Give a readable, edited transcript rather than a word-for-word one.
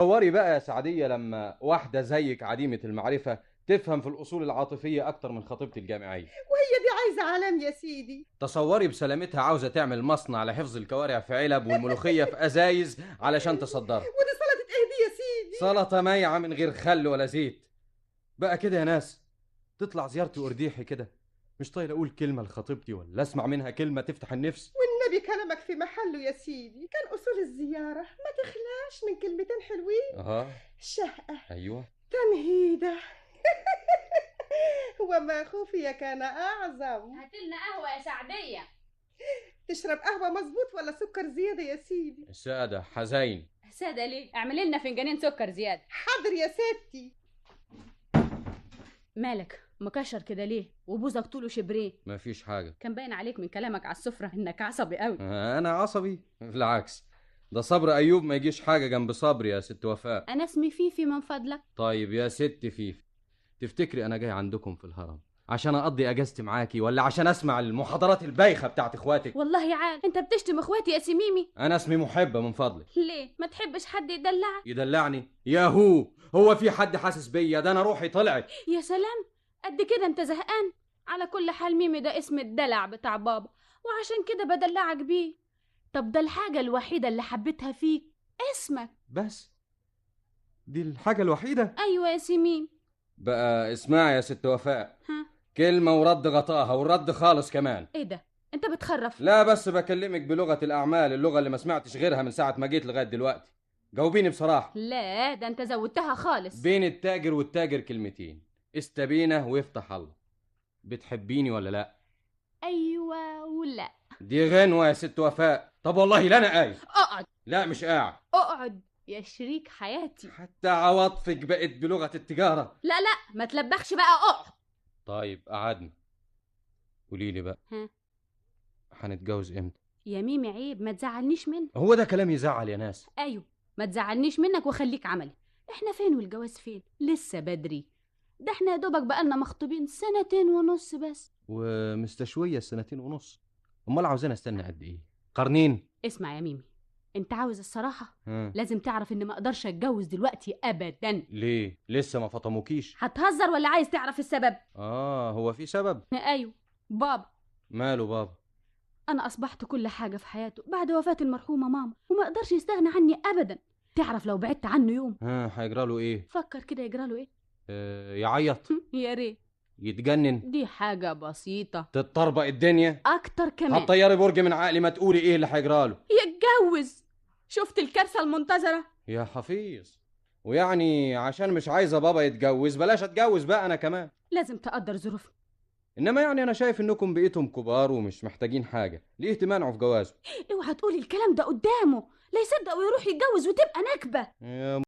تصوري بقى يا سعدية لما واحدة زيك عديمة المعرفة تفهم في الأصول العاطفية أكتر من خطيبتي الجامعية. وهي دي عايزة علام يا سيدي؟ تصوري بسلامتها عاوزة تعمل مصنع لحفظ الكوارع في علب والملوخية في أزايز علشان تصدرها. ودي سلطة ايه دي يا سيدي؟ سلطة مايعة من غير خل ولا زيت. بقى كده يا ناس تطلع زيارتي ورديحي كده مش طايل أقول كلمة لخطيبتي ولا أسمع منها كلمة تفتح النفس. والنبي كلامك في محله يا سيدي، كان أصول الزيارة ما تخلاش من كلمتين حلوين. أها. شهقة، أيوه. تمهيدة. وما خفي كان أعظم. هاتلنا قهوة يا سعدية. تشرب قهوة مظبوط ولا سكر زيادة يا سيدي؟ السادة حزين. سادة ليه؟ اعملي لنا فنجانين سكر زيادة. حاضر يا ستي. مالك مكشر كده ليه؟ وبوزك طوله شبريه. مفيش حاجة. كان باين عليك من كلامك على السفرة انك عصبي قوي. أنا عصبي؟ بالعكس، ده صبر أيوب ما يجيش حاجة جنب صبري يا ست وفاء. انا اسمي فيفي من فضلك. طيب يا ست فيفي، تفتكري أنا جاي عندكم في الهرم عشان أقضي أجازتي معاكي ولا عشان أسمع المحاضرات البايخة بتاعت إخواتك؟ والله يا عال انت بتشتم اخواتي يا سميمي. أنا اسمي محبة من فضلك. ليه ما تحبش حد يدلعك؟ يدلعني؟ ياهو، هو في حد حاسس بيا؟ ده أنا روحي طلعت. يا سلام، قد كده انت زهقان؟ على كل حال ميمي ده اسم الدلع بتاع بابا، وعشان كده بدلعك بيه. طب ده الحاجة الوحيدة اللي حبيتها فيك اسمك. بس دي الحاجة الوحيدة؟ ايوه يا سميم. بقى اسمعي يا ست وفاء، ها؟ كلمة ورد غطاها ورد خالص كمان. ايه ده؟ انت بتخرف؟ لا بس بكلمك بلغة الأعمال، اللغة اللي ما سمعتش غيرها من ساعة ما جيت لغاية دلوقتي. جاوبيني بصراحة. لا ده انت زودتها خالص. بين التاجر والتاجر كلمتين، استبينه ويفتح الله. بتحبيني ولا لا؟ ايوه ولا. دي غنوة يا ست وفاء. طب والله لا أنا قايم. اقعد. لا مش قاعد. اقعد يا شريك حياتي. حتى عواطفك بقت بلغة التجارة. لا لا ما تلبخش بقى، اقعد. طيب قعدنا. قولي لي بقى، ها؟ هنتجوز امتى؟ يا ميمي عيب، ما تزعلنيش منك. هو ده كلام يزعل يا ناس؟ ايوه، ما تزعلنيش منك وخليك عملي. احنا فين والجواز فين؟ لسه بدري. ده احنا يا دوبك بقالنا مخطوبين 2.5 سنين بس. ومستشوية 2.5 سنين؟ امال عاوزين استنى قد ايه؟ قرنين؟ اسمع يا ميمي، انت عاوز الصراحة؟ ها. لازم تعرف ان ما اقدرش اتجوز دلوقتي ابدا. ليه؟ لسه ما فطموكيش؟ هتهزر ولا عايز تعرف السبب؟ هو في سبب؟ ايوه، بابا. ماله بابا؟ انا اصبحت كل حاجة في حياته بعد وفاة المرحومة ماما، وما اقدرش يستغنى عني ابدا. تعرف لو بعدت عنه يوم هيجراله ايه؟ فكر كده يجراله ايه. يعيط؟ يا ريت. يتجنن؟ دي حاجة بسيطة. تتطربق الدنيا؟ اكتر كمان. هتطيري برج من عقلي، ما تقولي ايه اللي هيجراله. يتجوز. شفت الكارثة المنتظرة؟ يا حفيظ، ويعني عشان مش عايزه بابا يتجوز بلاش اتجوز بقى انا كمان. لازم تقدر ظروفنا. انما يعني انا شايف انكم بقيتم كبار ومش محتاجين حاجه، ليه تمانعوا في جوازه؟ اوعى تقولي الكلام ده قدامه، لا يصدق ويروح يتجوز وتبقى نكبة. يا